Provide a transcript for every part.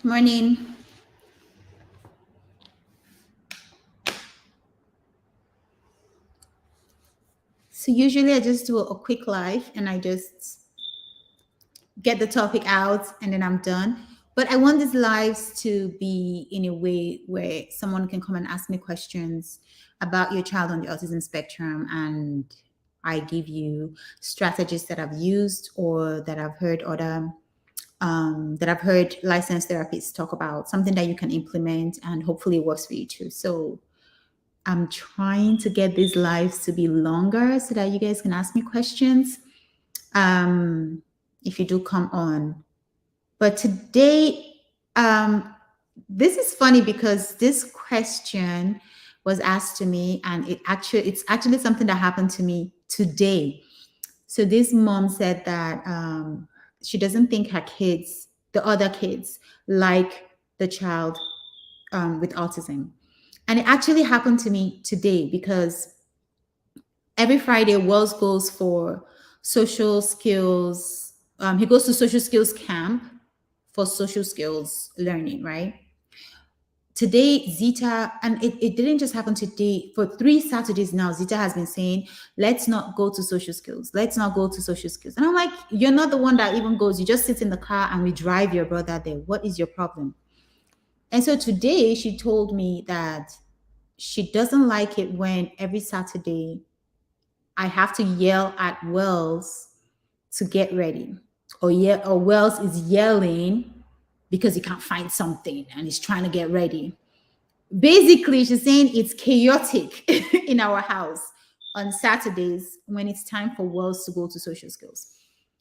Morning. So usually I just do a quick live and I just get the topic out and then I'm done. But I want these lives to be in a way where someone can come and ask me questions about your child on the autism spectrum, and I give you strategies that I've used or that I've heard licensed therapists talk about, something that you can implement and hopefully it works for you too. So I'm trying to get these lives to be longer so that you guys can ask me questions um, if you do come on. But today, this is funny because this question was asked to me, and it's actually something that happened to me today. So this mom said that she doesn't think her kids, the other kids, like the child with autism. And it actually happened to me today because every Friday, Wells goes for social skills. He goes to social skills camp for social skills learning, right? Today, Zita, and it didn't just happen today, for 3 Saturdays now, Zita has been saying, let's not go to social skills. Let's not go to social skills. And I'm like, you're not the one that even goes. You just sit in the car and we drive your brother there. What is your problem? And so today she told me that she doesn't like it when every Saturday I have to yell at Wells to get ready, or Wells is yelling because he can't find something and he's trying to get ready. Basically, she's saying it's chaotic in our house on Saturdays when it's time for Wells to go to social skills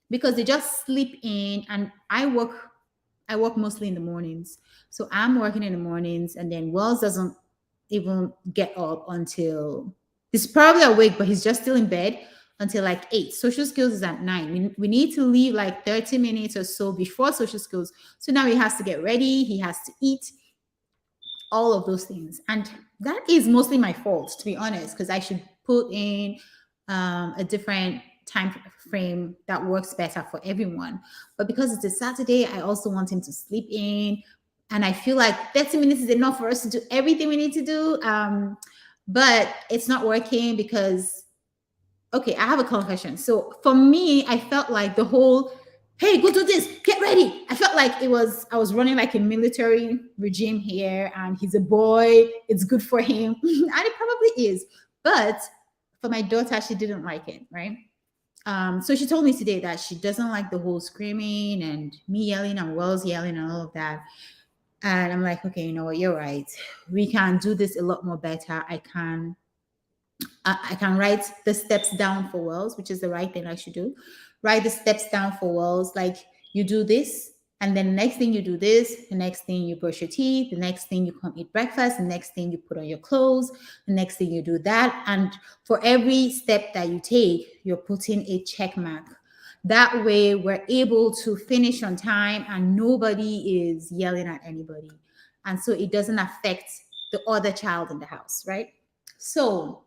because they just sleep in, and I work mostly in the mornings. So I'm working in the mornings, and then Wells doesn't even get up until he's probably awake, but he's just still in bed until like 8. Social skills is at 9. We need to leave like 30 minutes or so before social skills. So now he has to get ready, he has to eat, all of those things. And that is mostly my fault, to be honest, because I should put in a different time frame that works better for everyone. But because it's a Saturday, I also want him to sleep in. And I feel like 30 minutes is enough for us to do everything we need to do. But it's not working because, okay, I have a confession. So for me, I felt like the whole, hey, go do this, get ready. I felt like I was running like a military regime here, and he's a boy, it's good for him. And it probably is. But for my daughter, she didn't like it, right? So she told me today that she doesn't like the whole screaming and me yelling and Wells yelling and all of that. And I'm like, okay, you know what, you're right. We can do this a lot more better. I can write the steps down for Wells, which is the right thing I should do. Write the steps down for Wells, like you do this, and then the next thing you do this, the next thing you brush your teeth, the next thing you come eat breakfast, the next thing you put on your clothes, the next thing you do that. And for every step that you take, you're putting a check mark. That way we're able to finish on time and nobody is yelling at anybody. And so it doesn't affect the other child in the house, right? So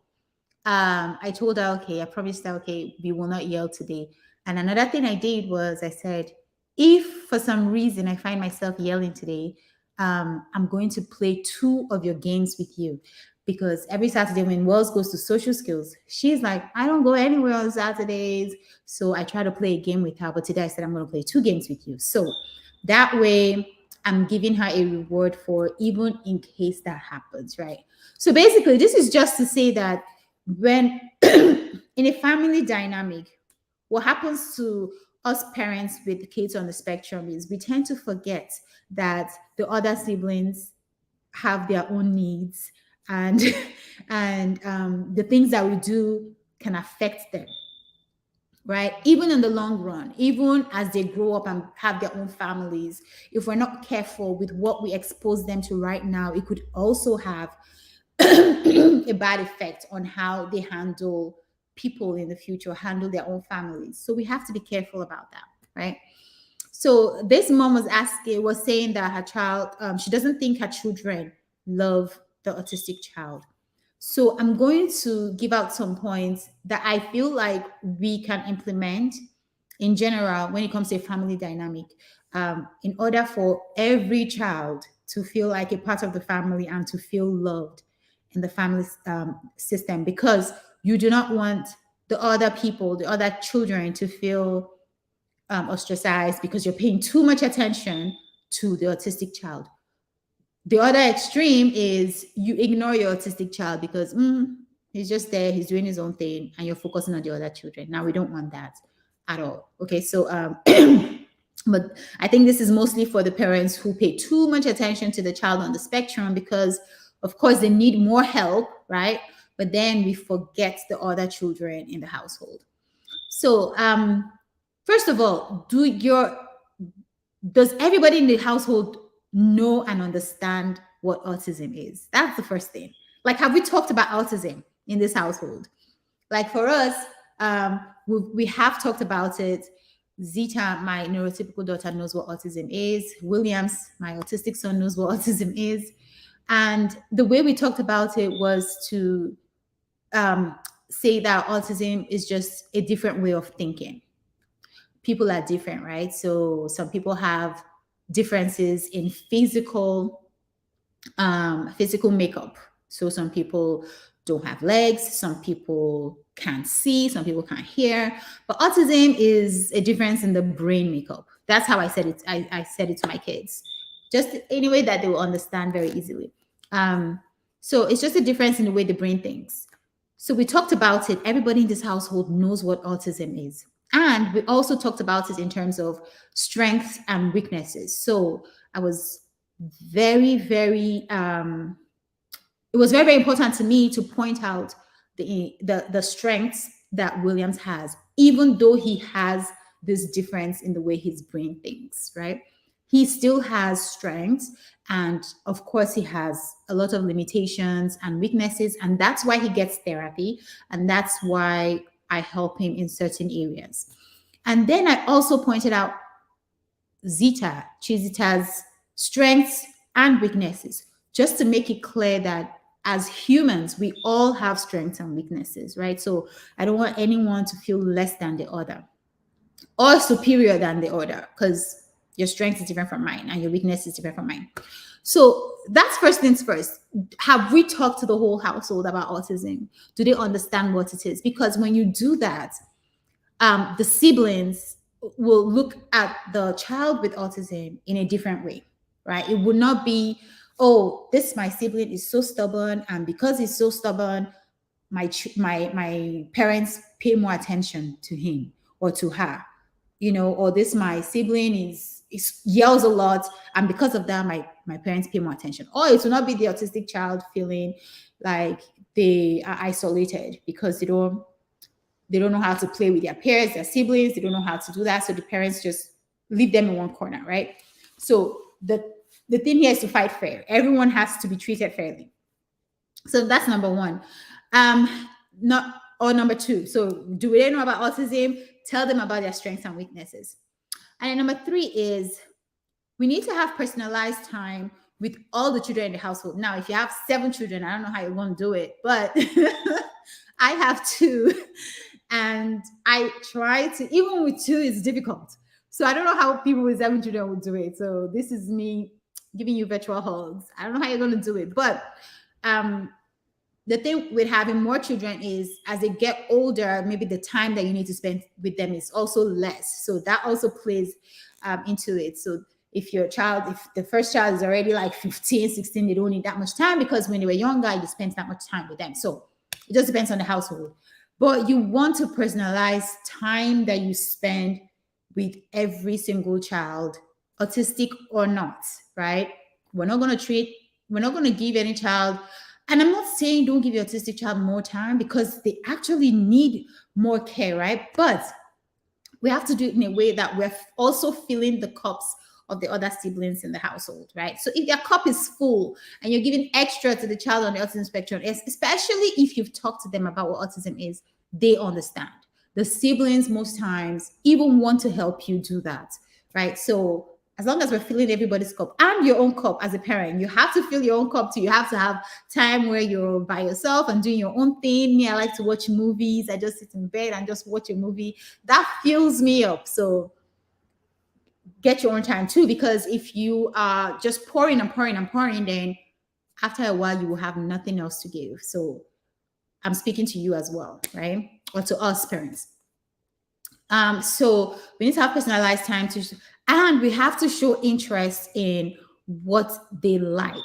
I told her, okay, I promised her, okay, we will not yell today. And another thing I did was I said, if for some reason I find myself yelling today, I'm going to play 2 of your games with you. Because every Saturday when Wells goes to social skills, she's like, I don't go anywhere on Saturdays. So I try to play a game with her. But today I said, I'm going to play 2 games with you. So that way I'm giving her a reward for even in case that happens, right? So basically, this is just to say that when in a family dynamic, what happens to us parents with kids on the spectrum is we tend to forget that the other siblings have their own needs, and the things that we do can affect them, right? Even in the long run, even as they grow up and have their own families, if we're not careful with what we expose them to right now, it could also have a bad effect on how they handle people in the future, handle their own families. So we have to be careful about that, right? So this mom was saying that her child, she doesn't think her children love the autistic child. So I'm going to give out some points that I feel like we can implement in general, when it comes to a family dynamic, in order for every child to feel like a part of the family and to feel loved in the family system, because you do not want the other people, the other children to feel ostracized because you're paying too much attention to the autistic child. The other extreme is you ignore your autistic child because he's just there, he's doing his own thing, and you're focusing on the other children. Now, we don't want that at all. Okay, so but I think this is mostly for the parents who pay too much attention to the child on the spectrum because, of course, they need more help, right? But then we forget the other children in the household. So, first of all, does everybody in the household know and understand what autism is? That's the first thing. Like, have we talked about autism in this household? Like, for us, we have talked about it. Zita, my neurotypical daughter, knows what autism is. Williams, my autistic son, knows what autism is. And the way we talked about it was to say that autism is just a different way of thinking. People are different, right? So some people have differences in physical makeup. So some people don't have legs, some people can't see, some people can't hear. But autism is a difference in the brain makeup. That's how I said it. I said it to my kids, just in a way that they will understand very easily. So it's just a difference in the way the brain thinks. So we talked about it. Everybody in this household knows what autism is. And we also talked about it in terms of strengths and weaknesses. So I was very, very, it was very, very important to me to point out the strengths that Williams has, even though he has this difference in the way his brain thinks, right? He still has strengths. And of course, he has a lot of limitations and weaknesses. And that's why he gets therapy. And that's why I help him in certain areas. And then I also pointed out Chizita's strengths and weaknesses, just to make it clear that as humans, we all have strengths and weaknesses, right? So I don't want anyone to feel less than the other or superior than the other, because your strength is different from mine and your weakness is different from mine. So that's first things first. Have we talked to the whole household about autism? Do they understand what it is? Because when you do that, the siblings will look at the child with autism in a different way, right? It would not be, oh, my sibling is so stubborn, and because he's so stubborn, my parents pay more attention to him or to her, or my sibling is yells a lot, and because of that, my parents pay more attention. Or it will not be the autistic child feeling like they are isolated because they don't know how to play with their peers, their siblings. They don't know how to do that. So the parents just leave them in one corner, right? So the thing here is to fight fair. Everyone has to be treated fairly. So that's number one. Number two. So do they know about autism? Tell them about their strengths and weaknesses. And then number three is we need to have personalized time with all the children in the household. Now, if you have 7 children, I don't know how you're going to do it, but I have 2. And I try to, even with 2, it's difficult. So I don't know how people with 7 children would do it. So this is me giving you virtual hugs. I don't know how you're going to do it. But the thing with having more children is as they get older, maybe the time that you need to spend with them is also less. So that also plays into it. So if the first child is already like 15, 16, they don't need that much time, because when they were younger, you spent that much time with them. So it just depends on the household. But you want to personalize time that you spend with every single child, autistic or not, right? We're not going to give any child, and I'm not saying don't give your autistic child more time, because they actually need more care, right? But we have to do it in a way that we're also filling the cups of the other siblings in the household, right? So if their cup is full and you're giving extra to the child on the autism spectrum, especially if you've talked to them about what autism is, they understand. The siblings most times even want to help you do that, right? So As long as we're filling everybody's cup and your own cup as a parent, you have to fill your own cup too. You have to have time where you're by yourself and doing your own thing. Me, I like to watch movies. I just sit in bed and just watch a movie. That fills me up. So get your own time too, because if you are just pouring and pouring and pouring, then after a while you will have nothing else to give. So I'm speaking to you as well, right? Or to us parents. So we need to have personalized time and we have to show interest in what they like.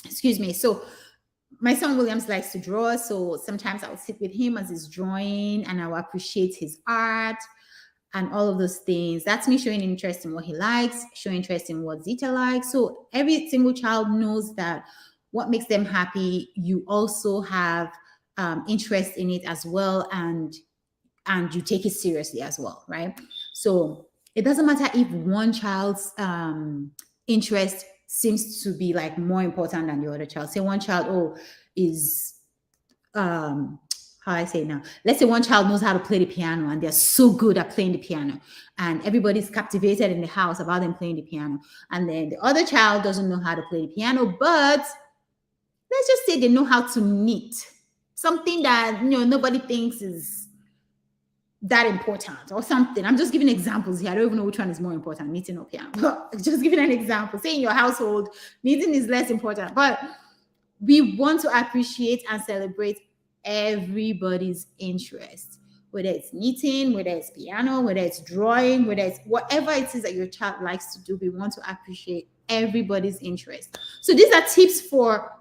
Excuse me. So my son Williams likes to draw, so sometimes I'll sit with him as he's drawing and I'll appreciate his art and all of those things. That's me showing interest in what he likes, showing interest in what Zita likes. So every single child knows that what makes them happy, you also have interest in it as well, and you take it seriously as well, right? So it doesn't matter if one child's interest seems to be like more important than the other child. Say one child, is how I say it now. Let's say one child knows how to play the piano and they're so good at playing the piano, and everybody's captivated in the house about them playing the piano. And then the other child doesn't know how to play the piano, but let's just say they know how to knit, something that nobody thinks is that important or something. I'm just giving examples here. I don't even know which one is more important, knitting or piano. But just giving an example. Say in your household, knitting is less important, but we want to appreciate and celebrate everybody's interest, whether it's knitting, whether it's piano, whether it's drawing, whether it's whatever it is that your child likes to do. We want to appreciate everybody's interest. So these are tips for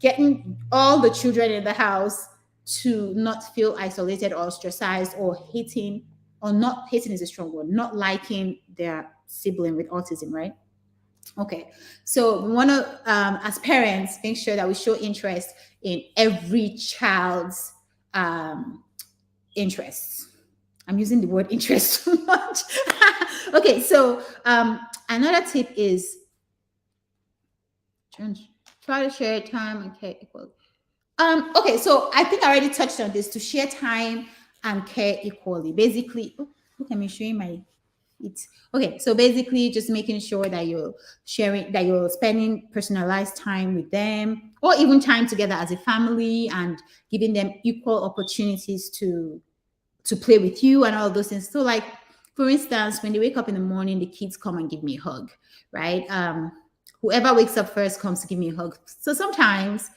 getting all the children in the house to not feel isolated or ostracized or hating, or not hating is a strong word, not liking their sibling with autism, right? Okay, so we want to, as parents, make sure that we show interest in every child's interests. I'm using the word interest too much. Okay, so another tip is try to share time and care equally. Okay, so I think I already touched on this, to share time and care equally. Basically, look at me showing my feet. Okay, so basically just making sure that you're spending personalized time with them, or even time together as a family, and giving them equal opportunities to play with you and all those things. So like, for instance, when they wake up in the morning, the kids come and give me a hug, right? Whoever wakes up first comes to give me a hug. So sometimes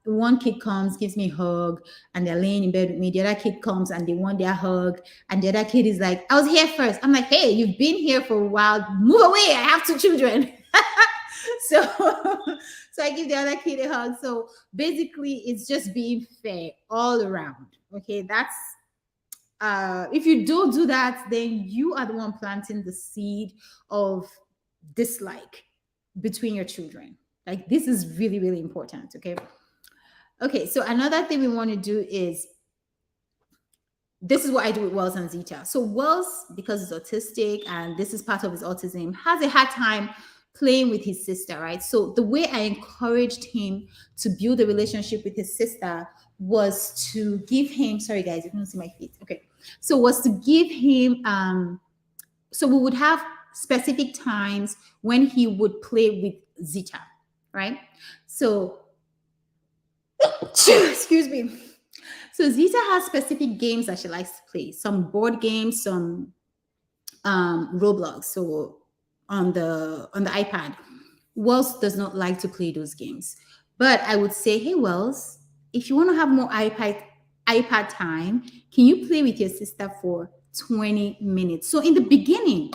one kid comes, gives me a hug, and they're laying in bed with me. The other kid comes and they want their hug, and the other kid is like, I was here first. I'm like, hey, you've been here for a while. Move away. I have 2 children. So I give the other kid a hug. So basically, it's just being fair all around. Okay, that's if you don't do that, then you are the one planting the seed of dislike between your children. Like, this is really, really important. Okay, so another thing we want to do is, this is what I do with Wells and Zita. So Wells, because he's autistic and this is part of his autism, has a hard time playing with his sister, right? So the way I encouraged him to build a relationship with his sister was to give him, sorry guys, you can see my feet. Okay, so was to give him, so we would have specific times when he would play with Zita, right? So excuse me. So Zita has specific games that she likes to play. Some board games, some Roblox. So on the iPad. Wells does not like to play those games. But I would say, hey Wells, if you want to have more iPad time, can you play with your sister for 20 minutes? So in the beginning,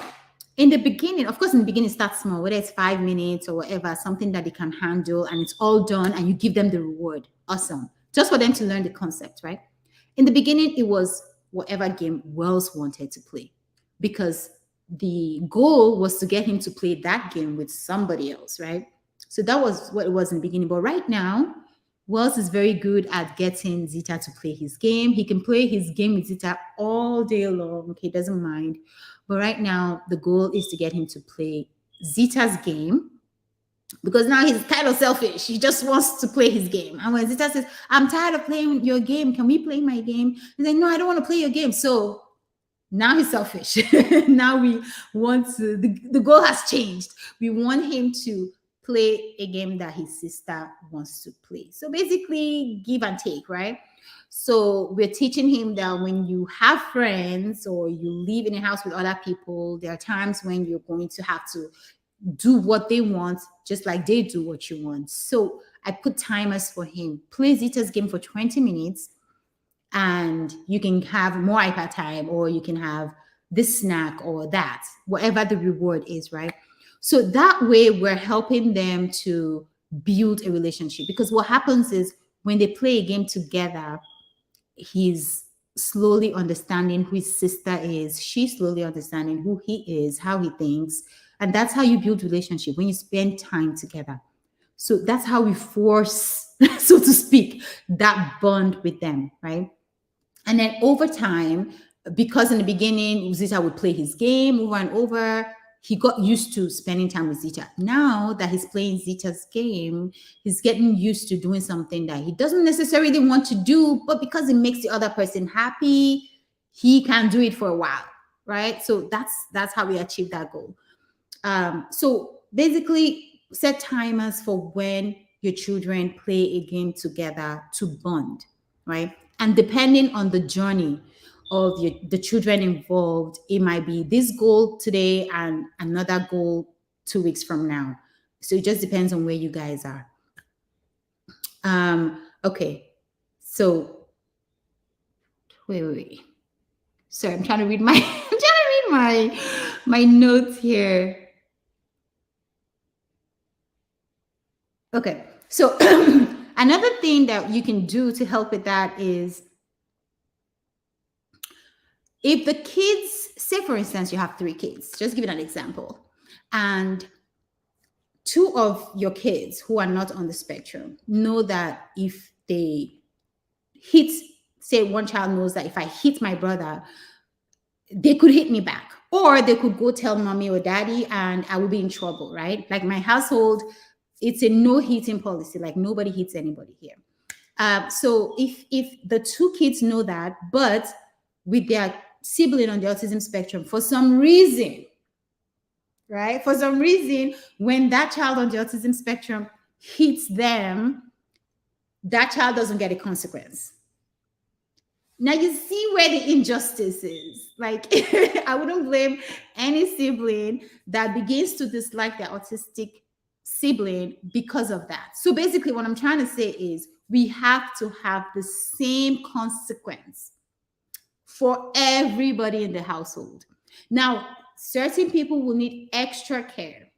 of course, in the beginning, start small, whether it's 5 minutes or whatever, something that they can handle, and it's all done, and you give them the reward. Awesome. Just for them to learn the concept, right? In the beginning, it was whatever game Wells wanted to play, because the goal was to get him to play that game with somebody else, right? So that was what it was in the beginning. But right now, Wells is very good at getting Zita to play his game. He can play his game with Zita all day long. Okay, doesn't mind. But right now, the goal is to get him to play Zita's game, because now he's kind of selfish. He just wants to play his game. And when Zita says, I'm tired of playing your game, can we play my game? He's like, no, I don't want to play your game. So Now he's selfish. Now we want to, the goal has changed. We want him to play a game that his sister wants to play. So basically, give and take, right? So we're teaching him that when you have friends or you live in a house with other people, there are times when you're going to have to do what they want, just like they do what you want. So I put timers for him. Play Zita's game for 20 minutes, and you can have more iPad time, or you can have this snack or that, whatever the reward is, right? So that way, we're helping them to build a relationship, because what happens is when they play a game together, he's slowly understanding who his sister is, she's slowly understanding who he is, how he thinks, and that's how you build relationship, when you spend time together. So that's how we force, so to speak, that bond with them, right? And then over time, because in the beginning Zita would play his game over and over, he got used to spending time with Zita. Now that he's playing Zita's game, he's getting used to doing something that he doesn't necessarily want to do, but because it makes the other person happy, he can do it for a while, right? So that's how we achieve that goal. So basically, set timers for when your children play a game together to bond, right? And depending on the journey of the children involved, it might be this goal today and another goal 2 weeks from now. So it just depends on where you guys are. Okay, so wait. Sorry, I'm trying to read my my notes here. Okay, so another thing that you can do to help with that is, if the kids, say for instance, you have 3 kids, just give it an example, and 2 of your kids who are not on the spectrum know that if they hit, say one child knows that if I hit my brother, they could hit me back, or they could go tell mommy or daddy and I will be in trouble, right? Like my household, it's a no hitting policy, like nobody hits anybody here. So if the 2 kids know that, but with their sibling on the autism spectrum, for some reason, right? For some reason, when that child on the autism spectrum hits them, that child doesn't get a consequence. Now you see where the injustice is. Like, I wouldn't blame any sibling that begins to dislike their autistic sibling because of that. So basically, what I'm trying to say is we have to have the same consequence for everybody in the household. Now, certain people will need extra care.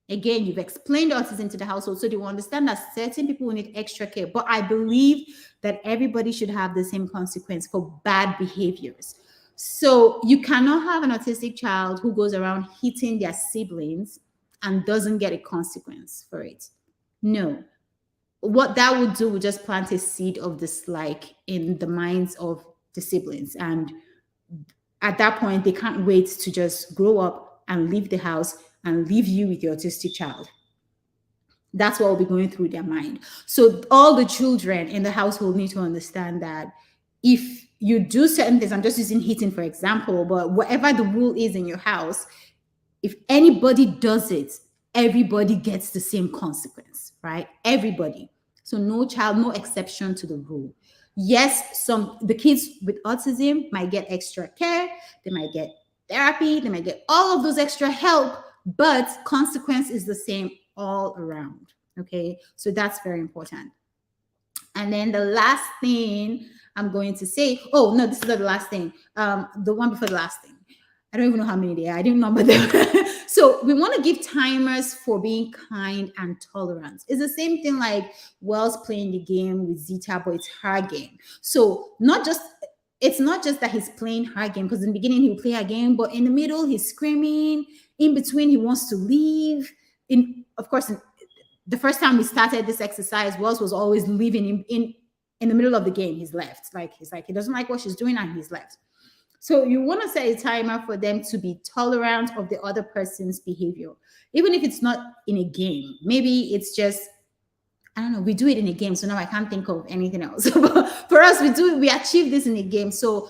Again, you've explained autism to the household, so they will understand that certain people will need extra care. But I believe that everybody should have the same consequence for bad behaviors. So you cannot have an autistic child who goes around hitting their siblings and doesn't get a consequence for it. No. What that would do would just plant a seed of dislike in the minds of the siblings. And at that point, they can't wait to just grow up and leave the house and leave you with your autistic child. That's what will be going through their mind. So all the children in the household need to understand that if you do certain things, I'm just using hitting for example, but whatever the rule is in your house, if anybody does it, everybody gets the same consequence, right? Everybody. So no child, no exception to the rule. Yes, the kids with autism might get extra care, they might get therapy, they might get all of those extra help, but consequence is the same all around. Okay, so that's very important. And then the last thing I'm going to say, oh no, this is not the last thing. The one before the last thing. I don't even know how many there are. I didn't number them. So we want to give timers for being kind and tolerant. It's the same thing like Wells playing the game with Zita, but it's her game. So it's not just that he's playing her game, because in the beginning he'll play her game, but in the middle he's screaming. In between he wants to leave. Of course, the first time we started this exercise, Wells was always leaving in the middle of the game. He's left. He's like he doesn't like what she's doing and he's left. So you want to set a timer for them to be tolerant of the other person's behavior, even if it's not in a game. Maybe it's just, I don't know, we do it in a game. So now I can't think of anything else. But for us, we achieve this in a game. So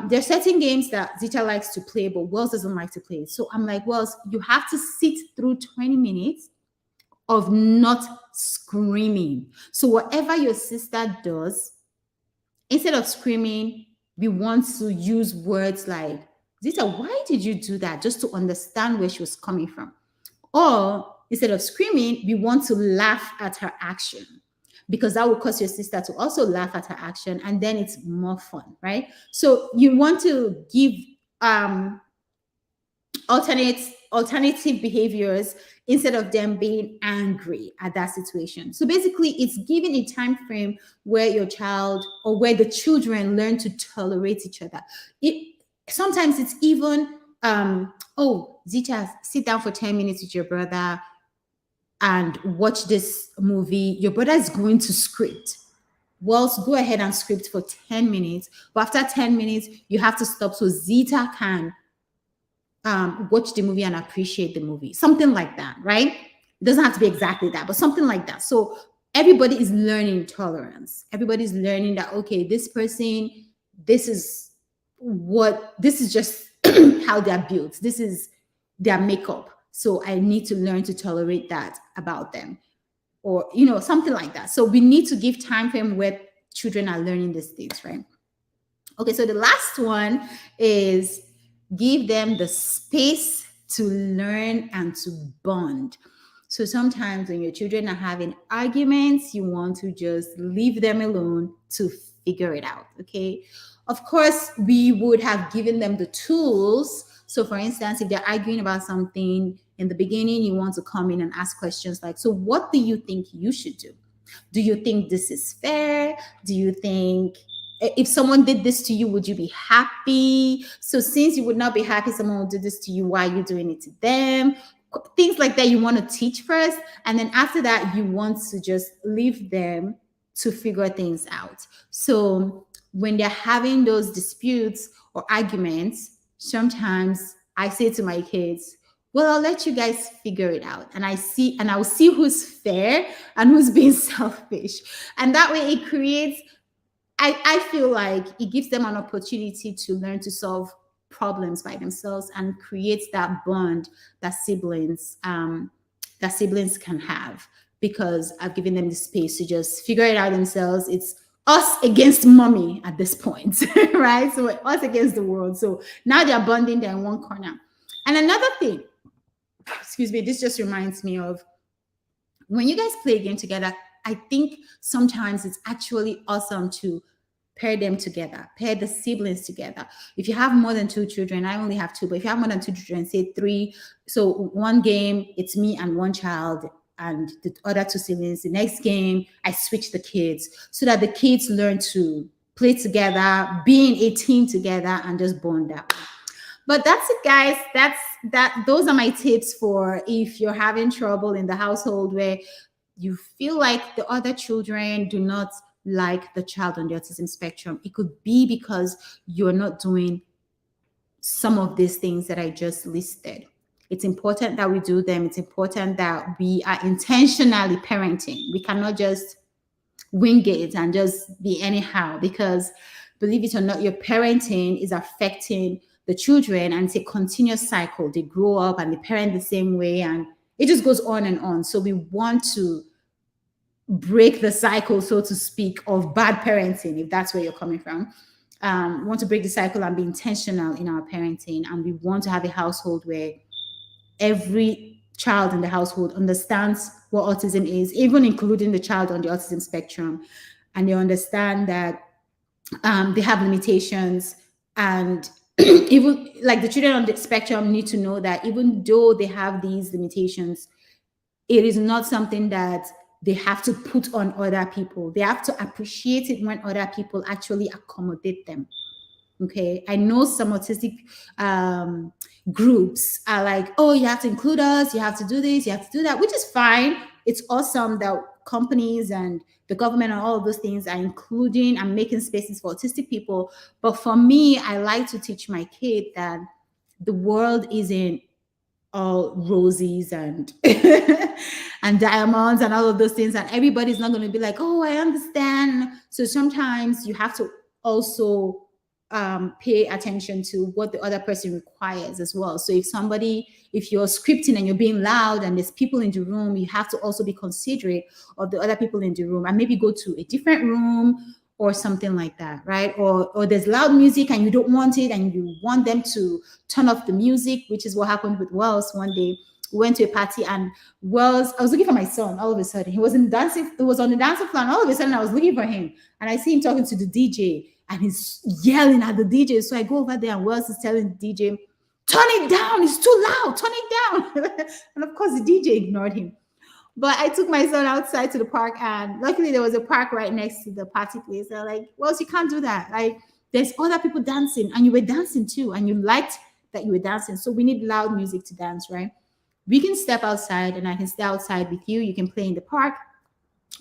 There are certain games that Zita likes to play, but Wells doesn't like to play. So I'm like, Wells, you have to sit through 20 minutes of not screaming. So whatever your sister does, instead of screaming, we want to use words like, Zita, why did you do that? Just to understand where she was coming from. Or instead of screaming, we want to laugh at her action, because that will cause your sister to also laugh at her action, and then it's more fun, right? So you want to give um alternative behaviors instead of them being angry at that situation. So basically it's giving a time frame where your child or where the children learn to tolerate each other. It sometimes it's even oh, Zita, sit down for 10 minutes with your brother and watch this movie. Your brother is going to script. Well, go ahead and script for 10 minutes. But after 10 minutes, you have to stop so Zita can watch the movie and appreciate the movie. Something like that, right? It doesn't have to be exactly that, but something like that. So everybody is learning tolerance. Everybody's learning that, okay, this person, this is just how they're built. This is their makeup. So I need to learn to tolerate that about them, or something like that. So we need to give time frame where children are learning these things, right? Okay, so the last one is give them the space to learn and to bond. So sometimes when your children are having arguments, you want to just leave them alone to figure it out. Okay. Of course, we would have given them the tools. So for instance, if they're arguing about something in the beginning, you want to come in and ask questions like, so what do you think you should do? Do you think this is fair? Do you think if someone did this to you, would you be happy? So since you would not be happy, someone will do this to you, why are you doing it to them? Things like that you want to teach first. And then after that, you want to just leave them to figure things out. So when they're having those disputes or arguments, sometimes I say to my kids, well, I'll let you guys figure it out. And I'll see who's fair and who's being selfish. And that way it creates, I feel like it gives them an opportunity to learn to solve problems by themselves and creates that bond that siblings can have, because I've given them the space to just figure it out themselves. It's us against mommy at this point, right? So us against the world. So now they're bonding, they're in one corner. And another thing, excuse me, this just reminds me of when you guys play a game together, I think sometimes it's actually awesome to pair them together, pair the siblings together. If you have more than 2 children, I only have 2, but if you have more than 2 children, say 3, so one game, it's me and one child and the other 2 siblings. The next game, I switch the kids so that the kids learn to play together, being a team together, and just bond that way. But that's it, guys. Those are my tips for if you're having trouble in the household where you feel like the other children do not like the child on the autism spectrum. It could be because you're not doing some of these things that I just listed. It's important that we do them. It's important that we are intentionally parenting. We cannot just wing it and just be anyhow, because believe it or not, your parenting is affecting the children, and it's a continuous cycle. They grow up and they parent the same way, and it just goes on and on. So we want to break the cycle, so to speak, of bad parenting, if that's where you're coming from. We want to break the cycle and be intentional in our parenting, and we want to have a household where every child in the household understands what autism is, even including the child on the autism spectrum, and they understand that they have limitations, and even like the children on the spectrum need to know that even though they have these limitations, it is not something that they have to put on other people. They have to appreciate it when other people actually accommodate them. Okay, I know some autistic groups are like, oh, you have to include us, you have to do this, you have to do that, which is fine. It's awesome that companies and the government and all of those things are including and making spaces for autistic people. But for me, I like to teach my kid that the world isn't all roses and and diamonds and all of those things, and everybody's not going to be like, oh, I understand. So sometimes you have to also pay attention to what the other person requires as well. So if you're scripting and you're being loud and there's people in the room, you have to also be considerate of the other people in the room and maybe go to a different room or something like that, right? Or there's loud music and you don't want it and you want them to turn off the music, which is what happened with Wells one day. We went to a party and Wells, I was looking for my son all of a sudden. He wasn't dancing, it was on the dancing floor, and all of a sudden I was looking for him and I see him talking to the DJ and he's yelling at the DJ. So I go over there and Wells is telling the DJ, turn it down, it's too loud, turn it down. And of course the DJ ignored him. But I took my son outside to the park, and luckily there was a park right next to the party place. They're like, well, you can't do that. Like, there's other people dancing, and you were dancing too, and you liked that you were dancing. So we need loud music to dance, right? We can step outside, and I can stay outside with you. You can play in the park.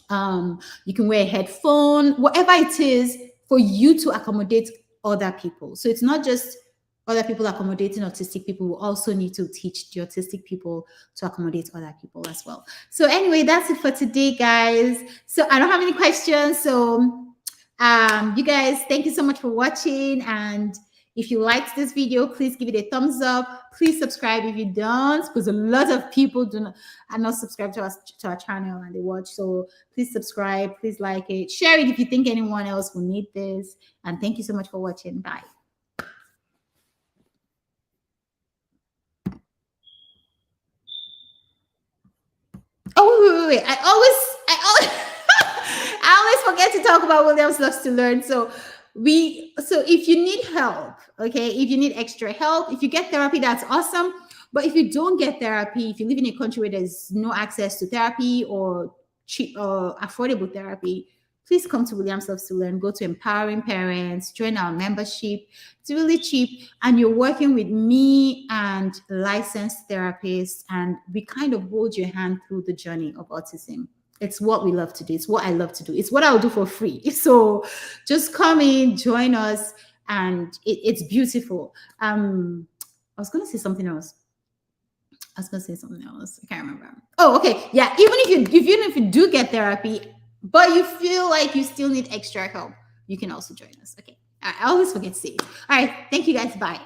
You can wear a headphone, whatever it is for you to accommodate other people. So it's not just other people accommodating autistic people. We also need to teach the autistic people to accommodate other people as well. So anyway, that's it for today, guys. So I don't have any questions. So you guys, thank you so much for watching. And if you liked this video, please give it a thumbs up. Please subscribe if you don't, because a lot of people are not subscribed to our channel and they watch. So please subscribe, please like it, share it if you think anyone else will need this. And thank you so much for watching. Bye. Oh, wait. I always I always forget to talk about Williams Loves to Learn. So if you need help, okay, if you need extra help, if you get therapy, that's awesome. But if you don't get therapy, if you live in a country where there's no access to therapy or cheap or affordable therapy, please come to Williams Loves to Learn. Go to Empowering Parents, join our membership. It's really cheap. And you're working with me and licensed therapists, and we kind of hold your hand through the journey of autism. It's what we love to do. It's what I love to do. It's what I'll do for free. So just come in, join us, and it's beautiful. I was going to say something else. I can't remember. Oh, okay. Yeah. Even if you do get therapy, but you feel like you still need extra help, you can also join us. Okay. I always forget to say it. All right. Thank you guys. Bye.